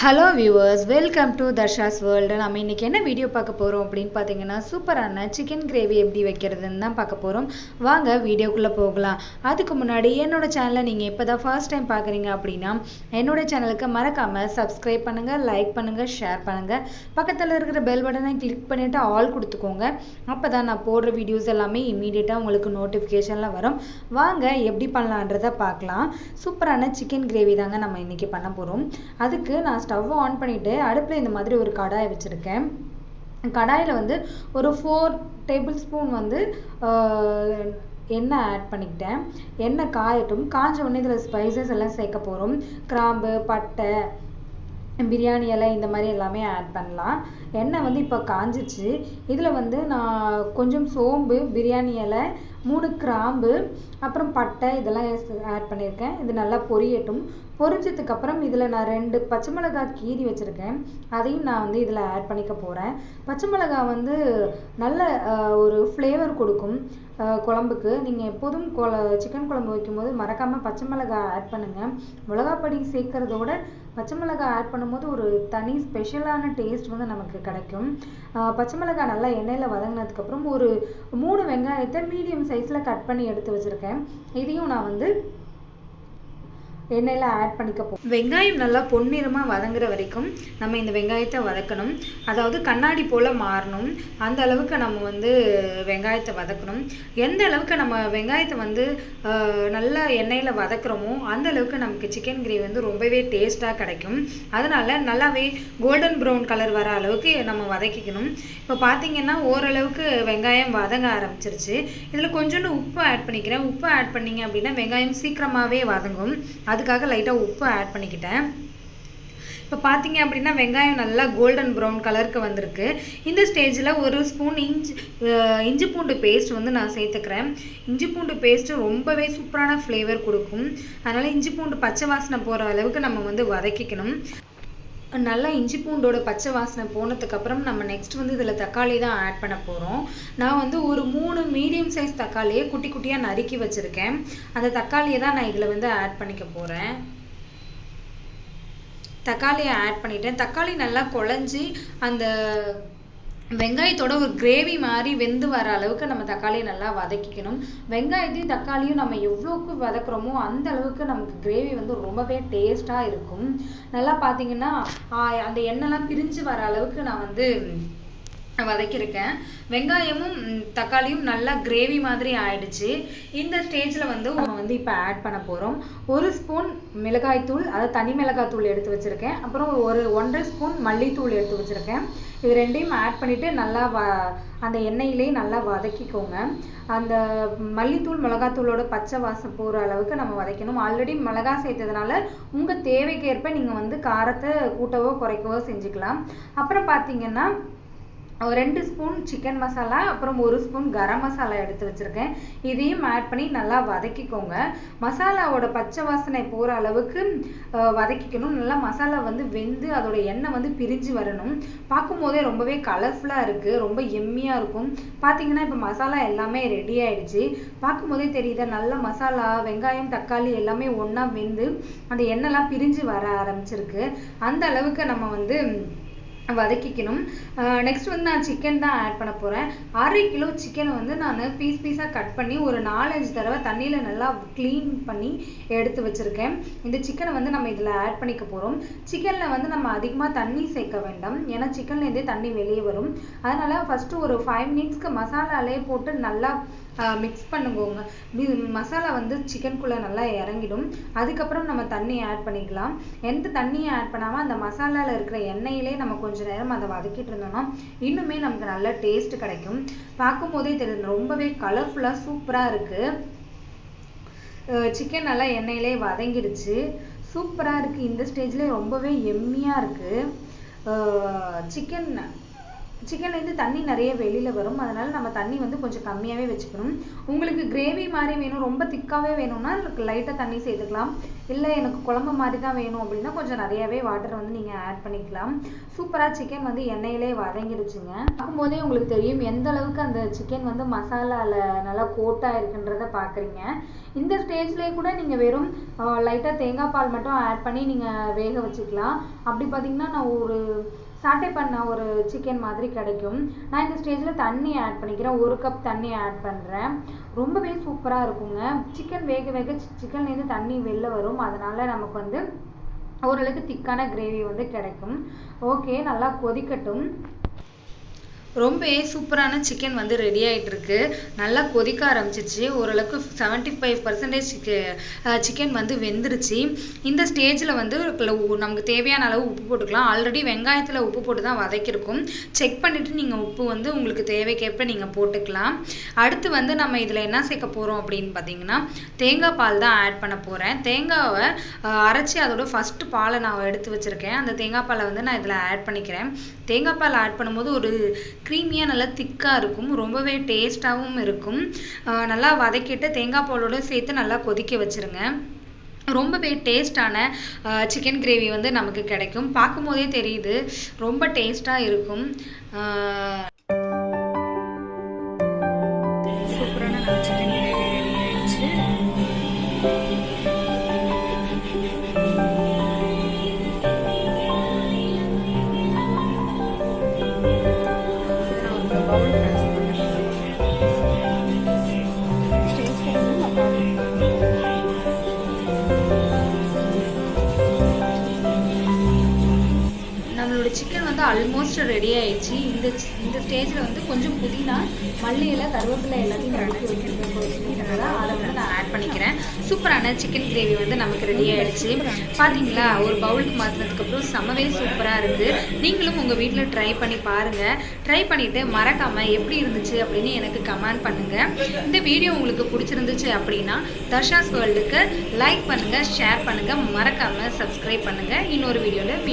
Hello viewers, welcome to Darsha's World. நம்ம இன்னைக்கு என்ன வீடியோ பார்க்க போறோம் அப்படினு பாத்தீங்கன்னா சூப்பரான chicken gravy எப்படி வைக்கிறதுன்னு தான் பார்க்க போறோம். வாங்க வீடியோக்குள்ள போகலாம். அதுக்கு முன்னாடி என்னோட சேனலை நீங்க இப்பதான் first time பார்க்கறீங்க அப்படினா என்னோட சேனலுக்கு மறக்காம subscribe பண்ணுங்க, லைக் பண்ணுங்க, ஷேர் பண்ணுங்க. பக்கத்துல இருக்கிற bell பட்டனை கிளிக் பண்ணிட்டு all கொடுத்துக்கோங்க. அப்பதான் நான் போடுற வீடியோஸ் எல்லாமே இமிடியேட்டா உங்களுக்கு நோட்டிஃபிகேஷன்ல வரும். வாங்க எப்படி பண்ணலாம்ன்றதை பார்க்கலாம். சூப்பரான chicken gravy தாங்க நம்ம இன்னைக்கு பண்ண போறோம். அதுக்கு நான் ஸ்டவ் ஆன் பண்ணிட்டு அடுப்புல இந்த மாதிரி ஒரு கடாய் வச்சிருக்கேன். கடாயில வந்து ஒரு 4 டேபிள் ஸ்பூன் வந்து எண்ணெய் ஆட் பண்ணிக்கிட்டேன். எண்ணெய் காயட்டும். காஞ்ச உடனே இதுல ஸ்பைசஸ் எல்லாம் சேர்க்க போறோம். கிராம்பு, பட்டை, பிரியாணி இலை இந்த மாதிரி எல்லாமே ஆட் பண்ணலாம். எண்ணெய் வந்து இப்போ காஞ்சிச்சு. இதில் வந்து நான் கொஞ்சம் சோம்பு, பிரியாணி இலை, 3 கிராம்பு, அப்புறம் பட்டை இதெல்லாம் ஆட் பண்ணியிருக்கேன். இது நல்லா பொரியட்டும். பொரிஞ்சதுக்கு அப்புறம் இதில் நான் 2 பச்சை மிளகாய் கீறி வச்சுருக்கேன். அதையும் நான் வந்து இதில் ஆட் பண்ணிக்க போகிறேன். பச்சை மிளகாய் வந்து நல்ல ஒரு ஃப்ளேவர் கொடுக்கும் குழம்புக்கு. நீங்கள் எப்போதும் சிக்கன் குழம்பு வைக்கும்போது மறக்காமல் பச்சை மிளகாய் ஆட் பண்ணுங்கள். மிளகாப்பொடி சேர்க்கறதோட பச்சை மிளகாய் ஆட் பண்ணும்போது ஒரு தனி ஸ்பெஷலான டேஸ்ட் வந்து நமக்கு கிடைக்கும். பச்சை மிளகாய் நல்லா எண்ணெயில் வதங்கினதுக்கப்புறம் ஒரு 3 வெங்காயத்தை மீடியம் சைஸில் கட் பண்ணி எடுத்து வச்சுருக்கேன். இதையும் நான் வந்து எண்ணெயில் ஆட் பண்ணிக்க போகிறோம். வெங்காயம் நல்லா பொன்னிறமாக வதங்குற வரைக்கும் நம்ம இந்த வெங்காயத்தை வதக்கணும். அதாவது கண்ணாடி போல் மாறணும். அந்த அளவுக்கு நம்ம வந்து வெங்காயத்தை வதக்கணும். எந்த அளவுக்கு நம்ம வெங்காயத்தை வந்து நல்லா எண்ணெயில் வதக்குறோமோ அந்த அளவுக்கு நமக்கு சிக்கன் கிரேவி வந்து ரொம்பவே டேஸ்ட்டாக கிடைக்கும். அதனால நல்லாவே கோல்டன் ப்ரௌன் கலர் வர அளவுக்கு நம்ம வதக்கிக்கணும். இப்போ பார்த்தீங்கன்னா ஓரளவுக்கு வெங்காயம் வதங்க ஆரம்பிச்சிருச்சு. இதில் கொஞ்சோண்டு உப்பு ஆட் பண்ணிக்கிறேன். உப்பு ஆட் பண்ணிங்க அப்படின்னா வெங்காயம் சீக்கிரமாகவே வதங்கும். அதுக்காக லைட்டாக உப்பு ஆட் பண்ணிக்கிட்டேன். இப்போ பார்த்தீங்க அப்படின்னா வெங்காயம் நல்லா கோல்டன் ப்ரௌன் கலருக்கு வந்திருக்கு. இந்த ஸ்டேஜில் 1 ஸ்பூன் இஞ்சி பூண்டு பேஸ்ட் வந்து நான் சேர்த்துக்கிறேன். இஞ்சி பூண்டு பேஸ்ட்டு ரொம்பவே சூப்பரான ஃப்ளேவர் கொடுக்கும். அதனால் இஞ்சி பூண்டு பச்சை வாசனை போகிற அளவுக்கு நம்ம வந்து வதக்கிக்கணும். நல்லா இஞ்சி பூண்டோட பச்சை வாசனை போனதுக்கு அப்புறம் நம்ம நெக்ஸ்ட் வந்து இதில் தக்காளி தான் ஆட் பண்ண போகிறோம். நான் வந்து ஒரு 3 மீடியம் சைஸ் தக்காளியை குட்டி குட்டியாக நறுக்கி வச்சுருக்கேன். அந்த தக்காளியை தான் நான் இதில் வந்து ஆட் பண்ணிக்க போகிறேன். தக்காளியை ஆட் பண்ணிட்டேன். தக்காளி நல்லா குழஞ்சி அந்த வெங்காயத்தோட ஒரு கிரேவி மாதிரி வெந்து வர அளவுக்கு நம்ம தக்காளியை நல்லா வதக்கிக்கணும். வெங்காயத்தையும் தக்காளியும் நம்ம எவ்வளோக்கு வதக்குறோமோ அந்த அளவுக்கு நமக்கு கிரேவி வந்து ரொம்பவே டேஸ்டாக இருக்கும். நல்லா பார்த்தீங்கன்னா அந்த எண்ணெய்லாம் பிரிஞ்சு வர அளவுக்கு நான் வந்து வதக்கியிருக்கேன். வெங்காயமும் தக்காளியும் நல்லா கிரேவி மாதிரி ஆயிடுச்சு. இந்த ஸ்டேஜில் வந்து நம்ம வந்து இப்போ ஆட் பண்ண போகிறோம். 1 ஸ்பூன் மிளகாய்த்தூள், அதாவது தனி மிளகாய்த்தூள் எடுத்து வச்சுருக்கேன். அப்புறம் ஒரு 1.5 ஸ்பூன் மல்லித்தூள் எடுத்து வச்சுருக்கேன். இது ரெண்டையும் ஆட் பண்ணிவிட்டு நல்லா அந்த எண்ணெயிலே நல்லா வதக்கிக்கோங்க. அந்த மல்லித்தூள் மிளகாத்தூளோட பச்சை வாசம் போகிற அளவுக்கு நம்ம வதக்கணும். ஆல்ரெடி மிளகாய் சேர்த்ததுனால உங்கள் தேவைக்கேற்ப நீங்கள் வந்து காரத்தை கூட்டவோ குறைக்கவோ செஞ்சுக்கலாம். அப்புறம் பார்த்தீங்கன்னா 2 ஸ்பூன் சிக்கன் மசாலா, அப்புறம் 1 ஸ்பூன் கரம் மசாலா எடுத்து வச்சுருக்கேன். இதையும் ஆட் பண்ணி நல்லா வதக்கிக்கோங்க. மசாலாவோட பச்சை வாசனை போகிற அளவுக்கு வதக்கிக்கணும். நல்லா மசாலா வந்து வெந்து அதோட எண்ணெய் வந்து பிரிஞ்சு வரணும். பார்க்கும்போதே ரொம்பவே கலர்ஃபுல்லாக இருக்குது, ரொம்ப எம்மியாக இருக்கும். பார்த்தீங்கன்னா இப்போ மசாலா எல்லாமே ரெடி ஆயிடுச்சு. பார்க்கும்போதே தெரியுது நல்ல மசாலா, வெங்காயம், தக்காளி எல்லாமே ஒன்றா வெந்து அந்த எண்ணெய்லாம் பிரிஞ்சு வர ஆரம்பிச்சிருக்கு. அந்த அளவுக்கு நம்ம வந்து வதக்கிக்கணும். நெக்ஸ்ட் வந்து நான் சிக்கன் தான் ஆட் பண்ண போகிறேன். 1/2 கிலோ சிக்கனை வந்து நான் பீஸாக கட் பண்ணி ஒரு 4-5 தடவை தண்ணியில் நல்லா க்ளீன் பண்ணி எடுத்து வச்சுருக்கேன். இந்த சிக்கனை வந்து நம்ம இதில் ஆட் பண்ணிக்க போகிறோம். சிக்கனில் வந்து நம்ம அதிகமாக தண்ணி சேர்க்க வேண்டாம். ஏன்னா சிக்கன்லேருந்தே தண்ணி வெளியே வரும். அதனால் ஃபஸ்ட்டு ஒரு 5 மினிட்ஸ்க்கு மசாலாலே போட்டு நல்லா மிக்ஸ் பண்ணுவோங்க. மசாலா வந்து சிக்கனுக்குள்ளே நல்லா இறங்கிடும். அதுக்கப்புறம் நம்ம தண்ணி ஆட் பண்ணிக்கலாம். எந்த தண்ணியை ஆட் பண்ணாமல் அந்த மசாலாவில் இருக்கிற எண்ணெயிலே நம்ம கொஞ்ச நேரம் அதை வதக்கிட்டு இருந்தோம்னா இன்னுமே நமக்கு நல்ல டேஸ்ட் கிடைக்கும். பார்க்கும் போதே தெரியும் ரொம்பவே கலர்ஃபுல்லாக சூப்பராக இருக்குது. சிக்கன் நல்லா எண்ணெயிலே வதங்கிடுச்சு. சூப்பராக இருக்குது. இந்த ஸ்டேஜ்லேயே ரொம்பவே எம்மியாக இருக்குது. சிக்கன் சிக்கன்லேருந்து தண்ணி நிறைய வெளியில் வரும். அதனால நம்ம தண்ணி வந்து கொஞ்சம் கம்மியாகவே வச்சுக்கணும். உங்களுக்கு கிரேவி மாதிரி வேணும், ரொம்ப திக்காகவே வேணும்னா லைட்டாக தண்ணி சேர்த்துக்கலாம். இல்லை எனக்கு குழம்பு மாதிரி தான் வேணும் அப்படின்னா கொஞ்சம் நிறையாவே வாட்டர் வந்து நீங்கள் ஆட் பண்ணிக்கலாம். சூப்பராக சிக்கன் வந்து எண்ணெயிலே வதங்கிடுச்சுங்க. பார்க்கும்போதே உங்களுக்கு தெரியும் எந்த அளவுக்கு அந்த சிக்கன் வந்து மசாலாவில் நல்லா கோட்டாக இருக்குன்றத பார்க்குறீங்க. இந்த ஸ்டேஜ்லேயே கூட நீங்கள் வெறும் லைட்டாக தேங்காய் பால் மட்டும் ஆட் பண்ணி நீங்கள் வேக வச்சுக்கலாம். அப்படி பார்த்தீங்கன்னா நான் ஒரு சாட்டை பண்ண ஒரு சிக்கன் மாதிரி கிடைக்கும். நான் இந்த ஸ்டேஜில் தண்ணி ஆட் பண்ணிக்கிறேன். 1 கப் தண்ணி ஆட் பண்ணுறேன். ரொம்பவே சூப்பராக இருக்குங்க. சிக்கன் வேக வேக சிக்கன்லேருந்து தண்ணி வெளில வரும். அதனால நமக்கு வந்து ஓரளவுக்கு திக்கான கிரேவி வந்து கிடைக்கும். ஓகே, நல்லா கொதிக்கட்டும். ரொம்பவே சூப்பரான சிக்கன் வந்து ரெடி ஆகிட்டு இருக்கு. நல்லா கொதிக்க ஆரம்பிச்சிச்சு. ஓரளவுக்கு 75% சிக்கன் வந்து வெந்துருச்சு. இந்த ஸ்டேஜில் வந்து நமக்கு தேவையான அளவு உப்பு போட்டுக்கலாம். ஆல்ரெடி வெங்காயத்தில் உப்பு போட்டு தான் வதக்கியிருக்கும். செக் பண்ணிவிட்டு நீங்கள் உப்பு வந்து உங்களுக்கு தேவைக்கேற்ப நீங்கள் போட்டுக்கலாம். அடுத்து வந்து நம்ம இதில் என்ன சேர்க்க போகிறோம் அப்படின்னு பார்த்தீங்கன்னா தேங்காய் பால் தான் ஆட் பண்ண போகிறேன். தேங்காவை அரைச்சி அதோட ஃபஸ்ட்டு பாலை நான் எடுத்து வச்சுருக்கேன். அந்த தேங்காய் பாலை வந்து நான் இதில் ஆட் பண்ணிக்கிறேன். தேங்காய் பால் ஆட் பண்ணும்போது ஒரு க்ரீமியாக நல்லா திக்காக இருக்கும். ரொம்பவே டேஸ்ட்டாகவும் இருக்கும். நல்லா வதக்கிட்டு தேங்காய் பாலோடு சேர்த்து நல்லா கொதிக்க வச்சுருங்க. ரொம்பவே டேஸ்டான சிக்கன் கிரேவி வந்து நமக்கு கிடைக்கும். பார்க்கும்போதே தெரியுது ரொம்ப டேஸ்ட்டாக இருக்கும். சூப்பரான நம்ம சிக்கன் கிரேவி ரெடி ஆயிடுச்சு. நம்மளோட சிக்கன் வந்து ஆல்மோஸ்ட் ரெடி ஆயிடுச்சு. இந்த ஸ்டேஜில் வந்து கொஞ்சம் புதினா, மல்லி இலை, கருவேப்பிலை எல்லாத்தையும் நறுக்கி வச்சுருக்கேன். அதை வந்து நான் ஆட் பண்ணிக்கிறேன். சூப்பரான சிக்கன் கிரேவி வந்து நமக்கு ரெடி ஆயிடுச்சு. பார்த்தீங்களா, ஒரு பவுலுக்கு மாற்றினதுக்கப்புறம் செம்மவே சூப்பராக இருக்குது. நீங்களும் உங்கள் வீட்டில் ட்ரை பண்ணி பாருங்கள். ட்ரை பண்ணிவிட்டு மறக்காமல் எப்படி இருந்துச்சு அப்படின்னு எனக்கு கமெண்ட் பண்ணுங்கள். இந்த வீடியோ உங்களுக்கு பிடிச்சிருந்துச்சு அப்படின்னா தர்ஷாஸ் வேர்ல்டுக்கு லைக் பண்ணுங்கள், ஷேர் பண்ணுங்கள், மறக்காமல் சப்ஸ்கிரைப் பண்ணுங்கள். இன்னொரு வீடியோவில்